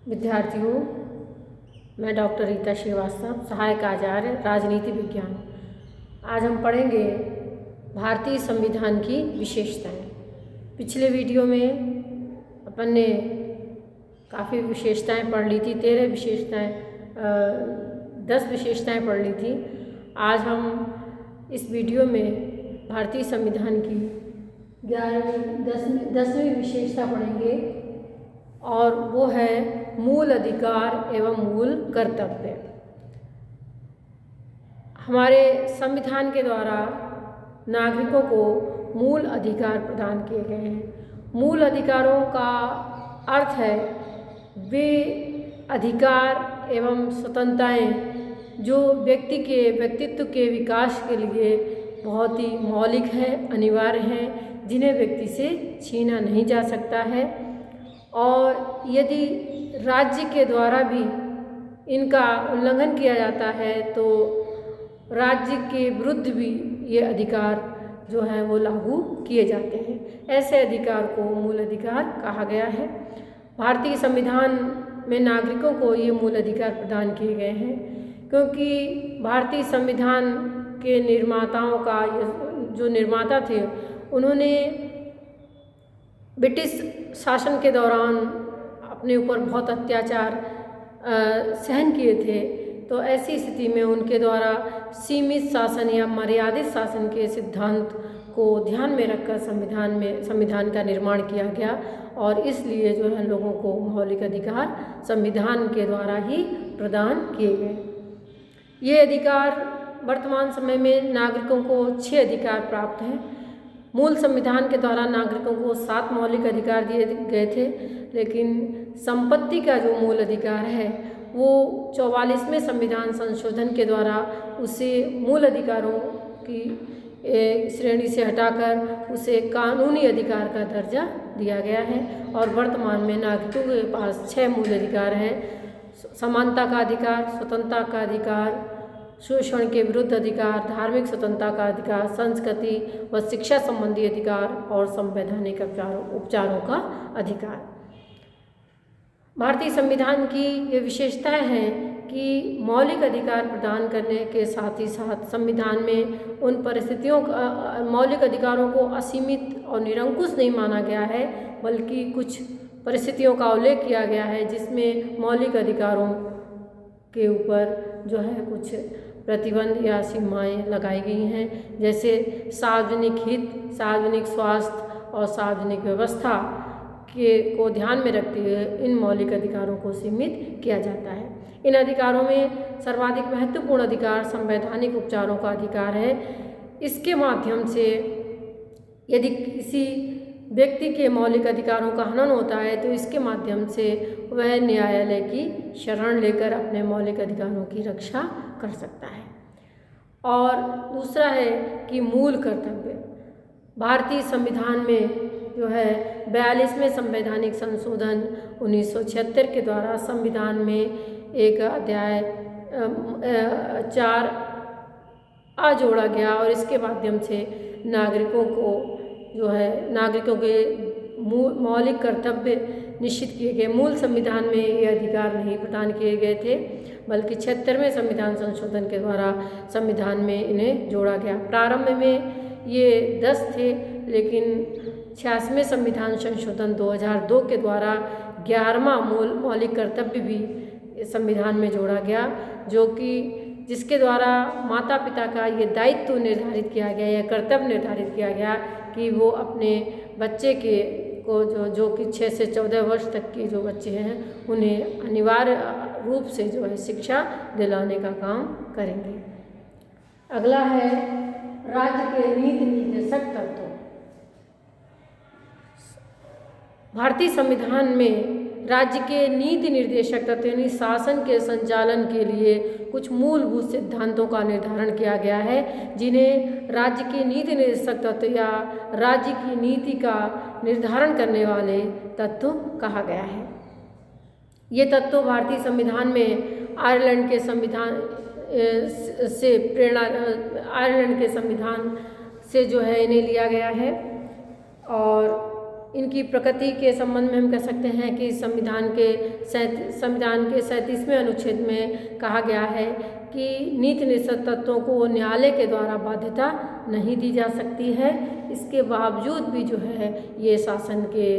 विद्यार्थियों, मैं डॉक्टर रीता श्रीवास्तव, सहायक आचार्य राजनीति विज्ञान। आज हम पढ़ेंगे भारतीय संविधान की विशेषताएं। पिछले वीडियो में अपन ने काफ़ी विशेषताएं पढ़ ली थी, 13 विशेषताएं 10 विशेषताएं पढ़ ली थी। आज हम इस वीडियो में भारतीय संविधान की 10वीं विशेषता पढ़ेंगे और वो है मूल अधिकार एवं मूल कर्तव्य। हमारे संविधान के द्वारा नागरिकों को मूल अधिकार प्रदान किए गए हैं। मूल अधिकारों का अर्थ है वे अधिकार एवं स्वतंत्रताएं जो व्यक्ति के व्यक्तित्व के विकास के लिए बहुत ही मौलिक हैं, अनिवार्य हैं, जिन्हें व्यक्ति से छीना नहीं जा सकता है। और यदि राज्य के द्वारा भी इनका उल्लंघन किया जाता है तो राज्य के विरुद्ध भी ये अधिकार जो है वो लागू किए जाते हैं। ऐसे अधिकार को मूल अधिकार कहा गया है। भारतीय संविधान में नागरिकों को ये मूल अधिकार प्रदान किए गए हैं क्योंकि भारतीय संविधान के निर्माताओं का जो निर्माता थे उन्होंने ब्रिटिश शासन के दौरान अपने ऊपर बहुत अत्याचार सहन किए थे। तो ऐसी स्थिति में उनके द्वारा सीमित शासन या मर्यादित शासन के सिद्धांत को ध्यान में रखकर संविधान का निर्माण किया गया और इसलिए जो है लोगों को मौलिक अधिकार संविधान के द्वारा ही प्रदान किए गए। ये अधिकार वर्तमान समय में नागरिकों को 6 अधिकार प्राप्त हैं। मूल संविधान के द्वारा नागरिकों को 7 मौलिक अधिकार दिए गए थे, लेकिन संपत्ति का जो मूल अधिकार है वो 44वें संविधान संशोधन के द्वारा उसे मूल अधिकारों की श्रेणी से हटाकर उसे कानूनी अधिकार का दर्जा दिया गया है। और वर्तमान में नागरिकों के पास 6 मूल अधिकार हैं। समानता का अधिकार, स्वतंत्रता का अधिकार, शोषण के विरुद्ध अधिकार, धार्मिक स्वतंत्रता का अधिकार, संस्कृति व शिक्षा संबंधी अधिकार और संवैधानिक उपचारों का अधिकार। भारतीय संविधान की ये विशेषताएं हैं कि मौलिक अधिकार प्रदान करने के साथ ही साथ संविधान में उन परिस्थितियों मौलिक अधिकारों को असीमित और निरंकुश नहीं माना गया है, बल्कि कुछ परिस्थितियों का उल्लेख किया गया है जिसमें मौलिक अधिकारों के ऊपर जो है कुछ प्रतिबंध या सीमाएं लगाई गई हैं, जैसे सार्वजनिक हित, सार्वजनिक स्वास्थ्य और सार्वजनिक व्यवस्था को ध्यान में रखते हुए इन मौलिक अधिकारों को सीमित किया जाता है। इन अधिकारों में सर्वाधिक महत्वपूर्ण अधिकार संवैधानिक उपचारों का अधिकार है। इसके माध्यम से यदि किसी व्यक्ति के मौलिक अधिकारों का हनन होता है तो इसके माध्यम से वह न्यायालय की शरण लेकर अपने मौलिक अधिकारों की रक्षा कर सकता है। और दूसरा है कि मूल कर्तव्य। भारतीय संविधान में जो है 42वें संवैधानिक संशोधन 1976 के द्वारा संविधान में एक अध्याय 4 जोड़ा गया और इसके माध्यम से नागरिकों के मौलिक कर्तव्य निश्चित किए गए। मूल संविधान में ये अधिकार नहीं प्रदान किए गए थे, बल्कि 76वें संविधान संशोधन के द्वारा संविधान में इन्हें जोड़ा गया। प्रारंभ में ये 10 थे, लेकिन 86वें संविधान संशोधन 2002 के द्वारा 11वां मौलिक कर्तव्य भी संविधान में जोड़ा गया, जो कि जिसके द्वारा माता पिता का ये दायित्व निर्धारित किया गया या कर्तव्य निर्धारित किया गया कि वो अपने बच्चे को जो कि 6 से 14 वर्ष तक के जो बच्चे हैं उन्हें अनिवार्य रूप से जो है शिक्षा दिलाने का काम करेंगे। अगला है राज्य के नीति निर्देशक तत्व। भारतीय संविधान में राज्य के नीति निर्देशक तत्व यानी शासन के संचालन के लिए कुछ मूलभूत सिद्धांतों का निर्धारण किया गया है, जिन्हें राज्य के नीति निर्देशक तत्व या राज्य की नीति का निर्धारण करने वाले तत्व कहा गया है। ये तत्व भारतीय संविधान में आयरलैंड के संविधान से जो है इन्हें लिया गया है। और इनकी प्रकृति के संबंध में हम कह सकते हैं कि संविधान के 37वें अनुच्छेद में कहा गया है कि नीति निर्देशक तत्वों को न्यायालय के द्वारा बाध्यता नहीं दी जा सकती है। इसके बावजूद भी जो है ये शासन के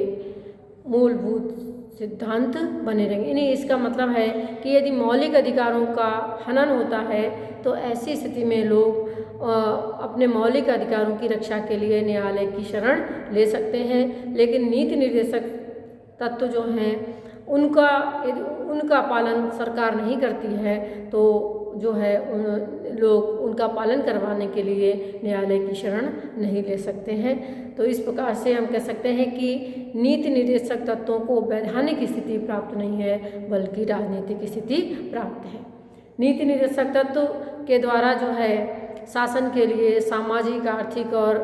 मूलभूत सिद्धांत बने रहेंगे। यानी इसका मतलब है कि यदि मौलिक अधिकारों का हनन होता है तो ऐसी स्थिति में लोग अपने मौलिक अधिकारों की रक्षा के लिए न्यायालय की शरण ले सकते हैं, लेकिन नीति निर्देशक तत्व जो हैं उनका पालन सरकार नहीं करती है तो जो है लोग उनका पालन करवाने के लिए न्यायालय की शरण नहीं ले सकते हैं। तो इस प्रकार से हम कह सकते हैं कि नीति निर्देशक तत्वों को वैधानिक स्थिति प्राप्त नहीं है बल्कि राजनीतिक स्थिति प्राप्त है। नीति निर्देशक तत्व के द्वारा जो है शासन के लिए सामाजिक, आर्थिक और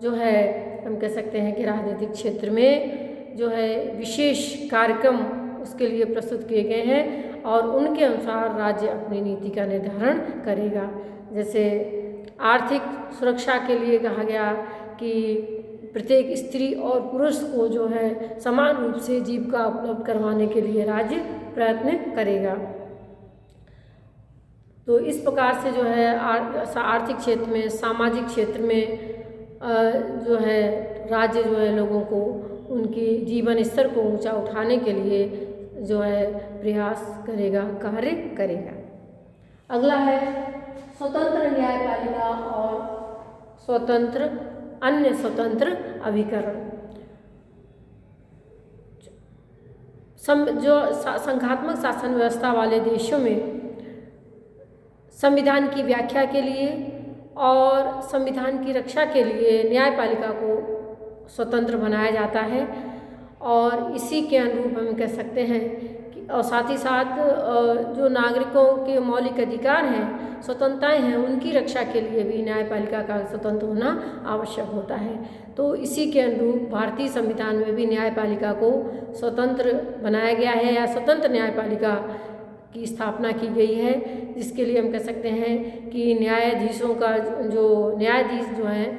जो है हम कह सकते हैं कि राजनीतिक क्षेत्र में जो है विशेष कार्यक्रम उसके लिए प्रस्तुत किए गए हैं और उनके अनुसार राज्य अपनी नीति का निर्धारण करेगा। जैसे आर्थिक सुरक्षा के लिए कहा गया कि प्रत्येक स्त्री और पुरुष को जो है समान रूप से जीविका उपलब्ध करवाने के लिए राज्य प्रयत्न करेगा। तो इस प्रकार से जो है आर्थिक क्षेत्र में, सामाजिक क्षेत्र में जो है राज्य जो है लोगों को उनके जीवन स्तर को ऊंचा उठाने के लिए जो है प्रयास करेगा, कार्य करेगा। अगला है स्वतंत्र न्यायपालिका और अन्य स्वतंत्र अभिकरण। जो संघात्मक शासन व्यवस्था वाले देशों में संविधान की व्याख्या के लिए और संविधान की रक्षा के लिए न्यायपालिका को स्वतंत्र बनाया जाता है और इसी के अनुरूप हम कह सकते हैं कि और साथ ही साथ जो नागरिकों के मौलिक अधिकार हैं, स्वतंत्रताएं हैं, उनकी रक्षा के लिए भी न्यायपालिका का स्वतंत्र होना आवश्यक होता है। तो इसी के अनुरूप भारतीय संविधान में भी न्यायपालिका को स्वतंत्र बनाया गया है या स्वतंत्र न्यायपालिका की स्थापना की गई है, जिसके लिए हम कह सकते हैं कि न्यायाधीशों का न्यायाधीश जो हैं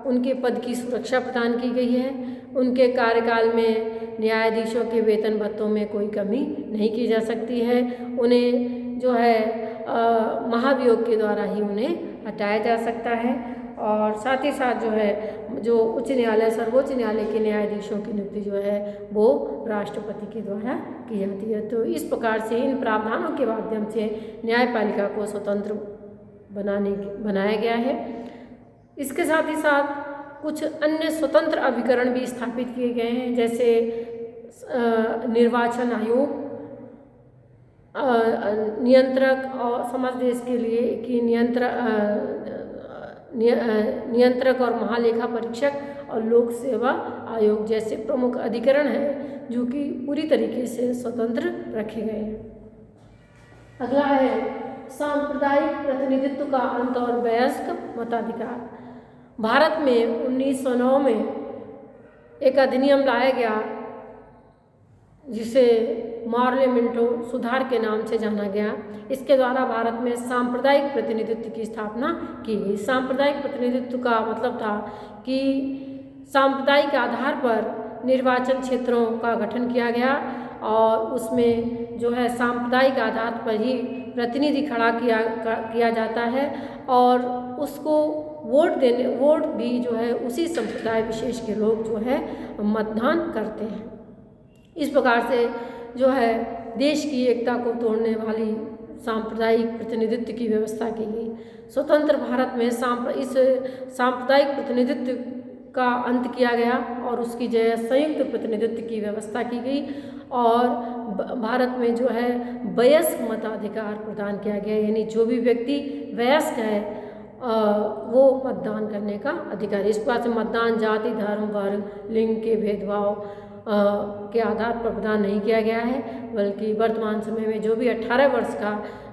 उनके पद की सुरक्षा प्रदान की गई है। उनके कार्यकाल में न्यायाधीशों के वेतन भत्तों में कोई कमी नहीं की जा सकती है। उन्हें जो है महाभियोग के द्वारा ही उन्हें हटाया जा सकता है और साथ ही साथ जो है जो उच्च न्यायालय, सर्वोच्च न्यायालय के न्यायाधीशों की नियुक्ति जो है वो राष्ट्रपति के द्वारा की जाती है। तो इस प्रकार से इन प्रावधानों के माध्यम से न्यायपालिका को स्वतंत्र बनाया गया है। इसके साथ ही साथ कुछ अन्य स्वतंत्र अभिकरण भी स्थापित किए गए हैं, जैसे निर्वाचन आयोग, नियंत्रक और समाज देश के लिए कि नियंत्रक और महालेखा परीक्षक और लोक सेवा आयोग जैसे प्रमुख अधिकरण हैं जो कि पूरी तरीके से स्वतंत्र रखे गए हैं। अगला है सांप्रदायिक प्रतिनिधित्व का अंत और वयस्क मताधिकार। भारत में 1909 में एक अधिनियम लाया गया जिसे मॉर्ले मिंटो सुधार के नाम से जाना गया। इसके द्वारा भारत में सांप्रदायिक प्रतिनिधित्व की स्थापना की गई। सांप्रदायिक प्रतिनिधित्व का मतलब था कि सांप्रदायिक आधार पर निर्वाचन क्षेत्रों का गठन किया गया और उसमें जो है सांप्रदायिक आधार पर ही प्रतिनिधि खड़ा किया जाता है और उसको वोट भी जो है उसी संप्रदाय विशेष के लोग जो है मतदान करते हैं। इस प्रकार से जो है देश की एकता को तोड़ने वाली सांप्रदायिक प्रतिनिधित्व की व्यवस्था की गई। स्वतंत्र भारत में इस सांप्रदायिक प्रतिनिधित्व का अंत किया गया और उसकी जगह संयुक्त प्रतिनिधित्व की व्यवस्था की गई और भारत में जो है वयस्क मताधिकार प्रदान किया गया, यानी जो भी व्यक्ति वयस्क है वो मतदान करने का अधिकार। इस प्रकार से मतदान जाति, धर्म, वर्ग, लिंग के भेदभाव के आधार पर प्रदान नहीं किया गया है, बल्कि वर्तमान समय में जो भी 18 वर्ष का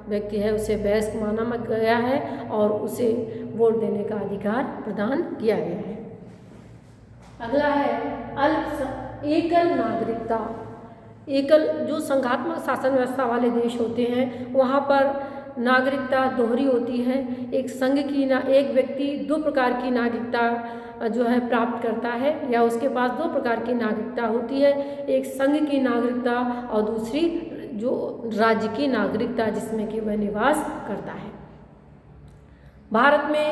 व्यक्ति है उसे वयस्क माना गया है और उसे वोट देने का अधिकार प्रदान किया गया है। अगला है एकल नागरिकता। जो संघात्मक शासन व्यवस्था वाले देश होते हैं वहाँ पर नागरिकता दोहरी होती है। एक व्यक्ति दो प्रकार की नागरिकता जो है प्राप्त करता है, या उसके पास दो प्रकार की नागरिकता होती है, एक संघ की नागरिकता और दूसरी जो राज्य की नागरिकता जिसमें कि वह निवास करता है। भारत में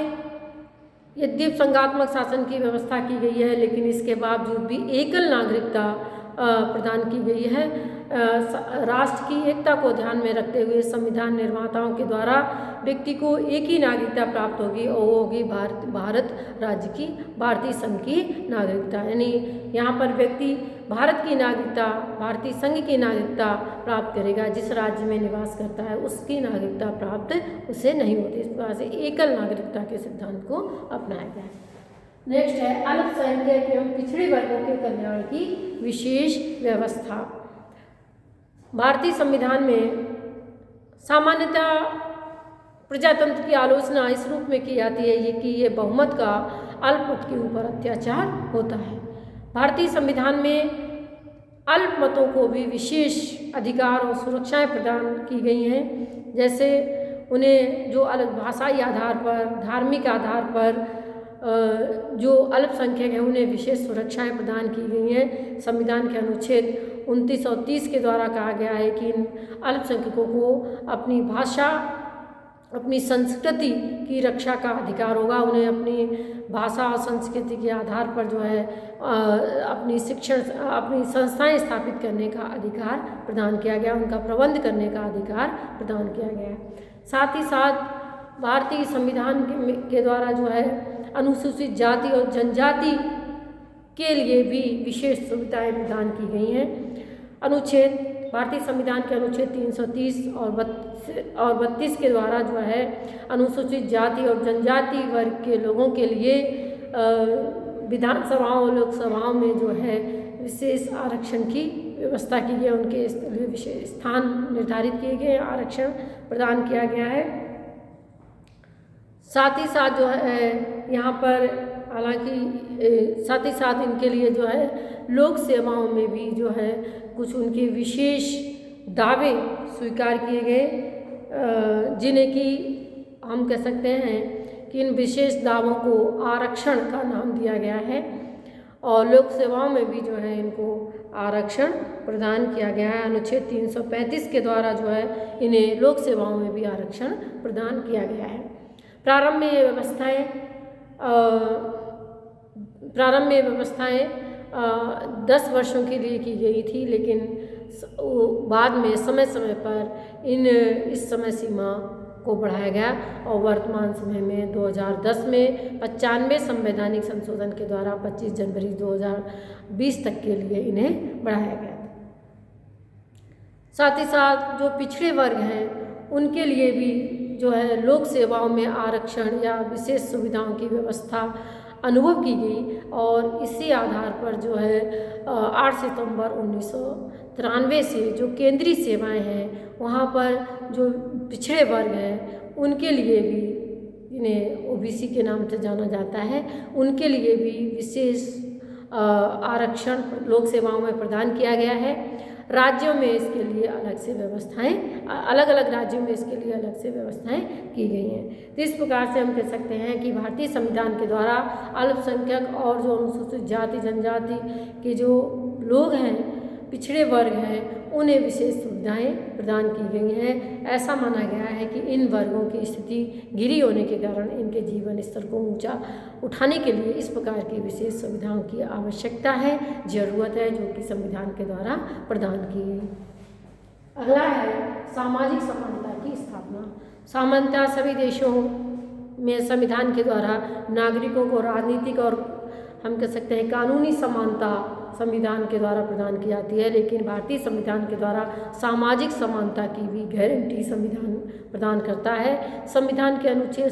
यद्यपि संघात्मक शासन की व्यवस्था की गई है, लेकिन इसके बावजूद भी एकल नागरिकता प्रदान की गई है। राष्ट्र की एकता को ध्यान में रखते हुए संविधान निर्माताओं के द्वारा व्यक्ति को एक ही नागरिकता प्राप्त होगी और वो होगी भारत राज्य की, भारतीय संघ की नागरिकता। यानी यहाँ पर व्यक्ति भारत की नागरिकता, भारतीय संघ की नागरिकता प्राप्त करेगा। जिस राज्य में निवास करता है उसकी नागरिकता प्राप्त उसे नहीं होती। इस प्रकार से एकल नागरिकता के सिद्धांत को अपनाया गया है। नेक्स्ट है अल्पसंख्यक एवं पिछड़े वर्गों के कल्याण की विशेष व्यवस्था। भारतीय संविधान में सामान्यतः प्रजातंत्र की आलोचना इस रूप में की जाती है कि ये बहुमत का अल्पमत के ऊपर अत्याचार होता है। भारतीय संविधान में अल्पमतों को भी विशेष अधिकार और सुरक्षाएं प्रदान की गई हैं। जैसे उन्हें जो अलग भाषाई आधार पर, धार्मिक आधार पर जो अल्पसंख्यक हैं उन्हें विशेष सुरक्षाएं प्रदान की गई हैं। संविधान के अनुच्छेद 29 और 30 के द्वारा कहा गया है कि इन अल्पसंख्यकों को अपनी भाषा, अपनी संस्कृति की रक्षा का अधिकार होगा। उन्हें अपनी भाषा और संस्कृति के आधार पर जो है अपनी संस्थाएं स्थापित करने का अधिकार प्रदान किया गया, उनका प्रबंध करने का अधिकार प्रदान किया गया है। साथ ही साथ भारतीय संविधान के द्वारा जो है अनुसूचित जाति और जनजाति के लिए भी विशेष सुविधाएं प्रदान की गई हैं। भारतीय संविधान के अनुच्छेद 330 और 32 के द्वारा जो है अनुसूचित जाति और जनजाति वर्ग के लोगों के लिए विधानसभाओं और लोकसभाओं में जो है विशेष आरक्षण की व्यवस्था की गई है। उनके लिए विशेष स्थान निर्धारित किए गए, आरक्षण प्रदान किया गया है। साथ ही साथ जो है यहाँ पर साथ ही साथ इनके लिए जो है लोक सेवाओं में भी जो है कुछ उनके विशेष दावे स्वीकार किए गए, जिन्हें कि हम कह सकते हैं कि इन विशेष दावों को आरक्षण का नाम दिया गया है। और लोक सेवाओं में भी जो है इनको आरक्षण प्रदान किया गया है। अनुच्छेद 335 के द्वारा जो है इन्हें लोक सेवाओं में भी आरक्षण प्रदान किया गया है। प्रारंभ में ये व्यवस्थाएं 10 वर्षों के लिए की गई थी, लेकिन बाद में समय समय पर इस समय सीमा को बढ़ाया गया और वर्तमान समय में 2010 में 95 संवैधानिक संशोधन के द्वारा 25 जनवरी 2020 तक के लिए इन्हें बढ़ाया गया था। साथ ही साथ जो पिछड़े वर्ग हैं उनके लिए भी जो है लोक सेवाओं में आरक्षण या विशेष सुविधाओं की व्यवस्था अनुभव की गई और इसी आधार पर जो है 8 सितंबर 1993 से जो केंद्रीय सेवाएं हैं वहाँ पर जो पिछड़े वर्ग हैं उनके लिए भी, इन्हें ओबीसी के नाम से जाना जाता है, उनके लिए भी विशेष आरक्षण लोक सेवाओं में प्रदान किया गया है। राज्यों में इसके लिए अलग से व्यवस्थाएं, अलग अलग राज्यों में इसके लिए अलग से व्यवस्थाएं की गई हैं। तो इस प्रकार से हम कह सकते हैं कि भारतीय संविधान के द्वारा अल्पसंख्यक और जो अनुसूचित जाति जनजाति के जो लोग हैं, पिछड़े वर्ग हैं, उन्हें विशेष सुविधाएं प्रदान की गई हैं। ऐसा माना गया है कि इन वर्गों की स्थिति गिरी होने के कारण इनके जीवन स्तर को ऊंचा उठाने के लिए इस प्रकार की विशेष सुविधाओं की आवश्यकता है, ज़रूरत है, जो कि संविधान के द्वारा प्रदान की गई। अगला है सामाजिक समानता की स्थापना। सामान्यतः सभी देशों में संविधान के द्वारा नागरिकों को राजनीतिक और हम कह सकते हैं कानूनी समानता संविधान के द्वारा प्रदान की जाती है, लेकिन भारतीय संविधान के द्वारा सामाजिक समानता की भी गारंटी संविधान प्रदान करता है। संविधान के अनुच्छेद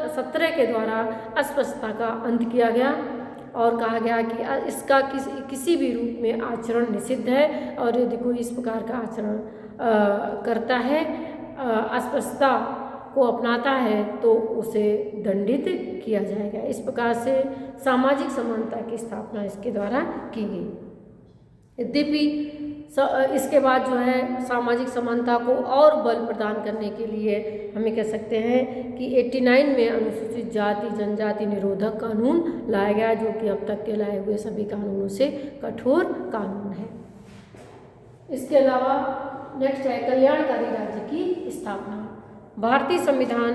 17 के द्वारा अस्पृश्यता का अंत किया गया और कहा गया कि इसका किसी भी रूप में आचरण निषिद्ध है और यदि कोई इस प्रकार का आचरण करता है, अस्पृश्यता को अपनाता है, तो उसे दंडित किया जाएगा। इस प्रकार से सामाजिक समानता की स्थापना इसके द्वारा की गई। यद्यपि इसके बाद जो है सामाजिक समानता को और बल प्रदान करने के लिए हमें कह सकते हैं कि 89 में अनुसूचित जाति जनजाति निरोधक कानून लाया गया, जो कि अब तक के लाए हुए सभी कानूनों से कठोर कानून है। इसके अलावा नेक्स्ट है कल्याणकारी राज्य की स्थापना। भारतीय संविधान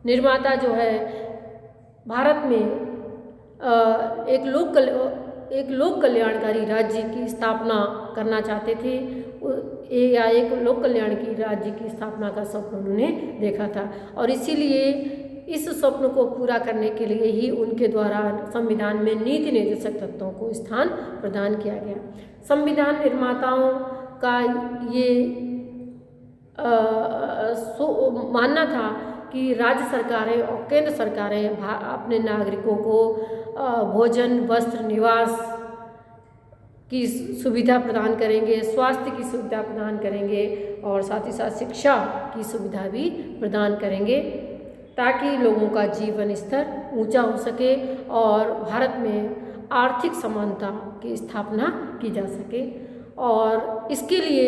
निर्माता जो है भारत में एक लोक कल्याणकारी राज्य की स्थापना करना चाहते थे, या एक लोक कल्याणकारी राज्य की स्थापना का स्वप्न उन्होंने देखा था, और इसीलिए इस स्वप्न को पूरा करने के लिए ही उनके द्वारा संविधान में नीति निर्देशक तत्वों को स्थान प्रदान किया गया। संविधान निर्माताओं का ये मानना था कि राज्य सरकारें और केंद्र सरकारें अपने नागरिकों को भोजन, वस्त्र, निवास की सुविधा प्रदान करेंगे, स्वास्थ्य की सुविधा प्रदान करेंगे और साथ ही साथ शिक्षा की सुविधा भी प्रदान करेंगे, ताकि लोगों का जीवन स्तर ऊंचा हो सके और भारत में आर्थिक समानता की स्थापना की जा सके। और इसके लिए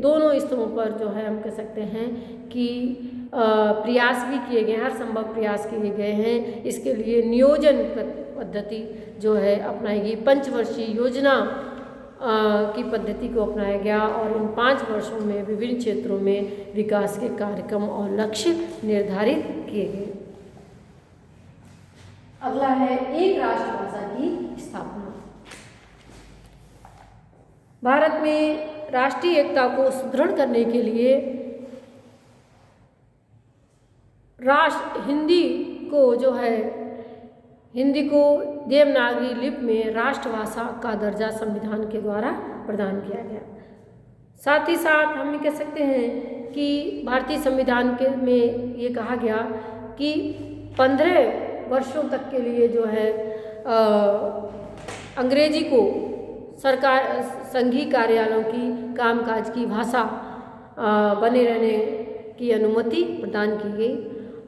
दोनों स्तरों पर जो है हम कह सकते हैं कि प्रयास भी किए गए हैं, हर संभव प्रयास किए गए हैं। इसके लिए नियोजन पद्धति जो है अपनाई गई, पंचवर्षीय योजना की पद्धति को अपनाया गया और इन 5 वर्षों में विभिन्न क्षेत्रों में विकास के कार्यक्रम और लक्ष्य निर्धारित किए गए। अगला है एक राष्ट्रभाषा की स्थापना। भारत में राष्ट्रीय एकता को सुदृढ़ करने के लिए हिंदी को देवनागरी लिपि में राष्ट्रभाषा का दर्जा संविधान के द्वारा प्रदान किया गया। साथ ही साथ हम ये कह सकते हैं कि भारतीय संविधान में ये कहा गया कि 15 वर्षों तक के लिए जो है अंग्रेजी को सरकार संघीय कार्यालयों की कामकाज की भाषा बने रहने की अनुमति प्रदान की गई,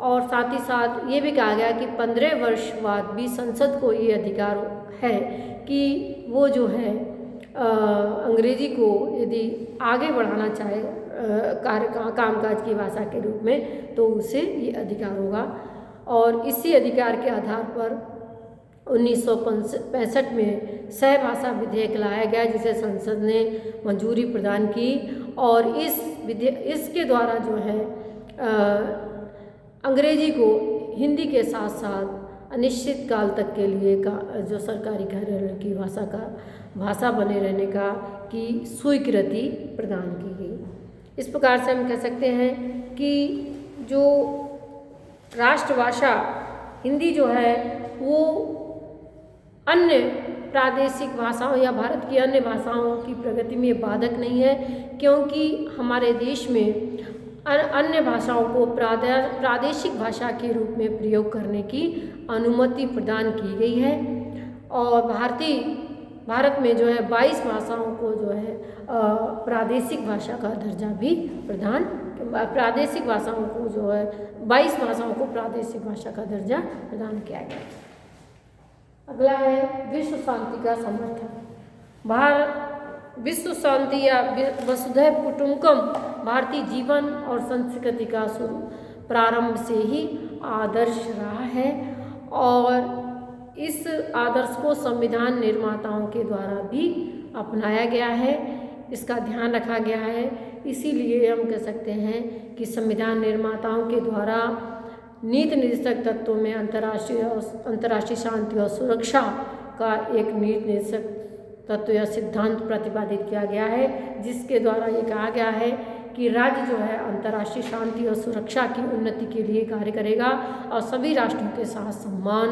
और साथ ही साथ ये भी कहा गया कि 15 वर्ष बाद भी संसद को ये अधिकार है कि वो जो है अंग्रेजी को यदि आगे बढ़ाना चाहे कामकाज की भाषा के रूप में, तो उसे ये अधिकार होगा। और इसी अधिकार के आधार पर 1965 में सहभाषा विधेयक लाया गया, जिसे संसद ने मंजूरी प्रदान की, और इसके द्वारा जो है अंग्रेजी को हिंदी के साथ साथ अनिश्चित काल तक के लिए जो सरकारी कार्यालय की भाषा बने रहने की स्वीकृति प्रदान की गई। इस प्रकार से हम कह सकते हैं कि जो राष्ट्रभाषा हिंदी जो है वो अन्य प्रादेशिक भाषाओं या भारत की अन्य भाषाओं की प्रगति में बाधक नहीं है, क्योंकि हमारे देश में अन्य भाषाओं को प्रादेशिक भाषा के रूप में प्रयोग करने की अनुमति प्रदान की गई है। और भारत में जो है 22 भाषाओं को जो है प्रादेशिक भाषा का दर्जा भी प्रादेशिक भाषाओं को जो है 22 भाषाओं को प्रादेशिक भाषा का दर्जा प्रदान किया गया। अगला है विश्व शांति का समर्थन। विश्व शांति या वसुधैव कुटुंबकम भारतीय जीवन और संस्कृति का प्रारंभ से ही आदर्श रहा है, और इस आदर्श को संविधान निर्माताओं के द्वारा भी अपनाया गया है, इसका ध्यान रखा गया है। इसीलिए हम कह सकते हैं कि संविधान निर्माताओं के द्वारा नीति निर्देशक तत्वों में अंतर्राष्ट्रीय शांति और सुरक्षा का एक नीति निर्देशक तत्व या सिद्धांत प्रतिपादित किया गया है, जिसके द्वारा ये कहा गया है कि राज्य जो है अंतर्राष्ट्रीय शांति और सुरक्षा की उन्नति के लिए कार्य करेगा और सभी राष्ट्रों के साथ सम्मान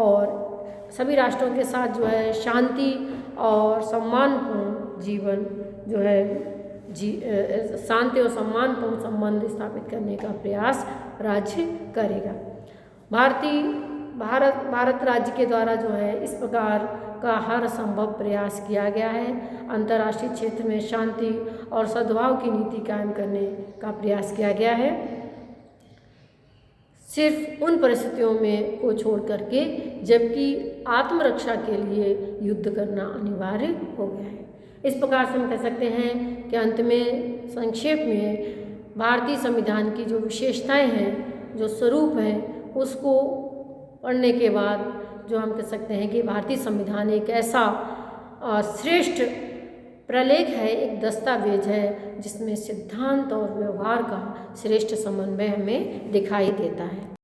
और सभी राष्ट्रों के साथ जो है शांति और सम्मानपूर्ण जीवन जो है शांति और सम्मानपूर्ण संबंध स्थापित करने का प्रयास राज्य करेगा। भारत राज्य के द्वारा जो है इस प्रकार का हर संभव प्रयास किया गया है। अंतर्राष्ट्रीय क्षेत्र में शांति और सद्भाव की नीति कायम करने का प्रयास किया गया है, सिर्फ उन परिस्थितियों में को छोड़ करके जबकि आत्मरक्षा के लिए युद्ध करना अनिवार्य हो गया है। इस प्रकार से हम कह सकते हैं कि अंत में संक्षेप में भारतीय संविधान की जो विशेषताएं हैं, जो स्वरूप हैं, उसको पढ़ने के बाद जो हम कह सकते हैं कि भारतीय संविधान एक ऐसा श्रेष्ठ प्रलेख है, एक दस्तावेज है जिसमें सिद्धांत और व्यवहार का श्रेष्ठ समन्वय हमें दिखाई देता है।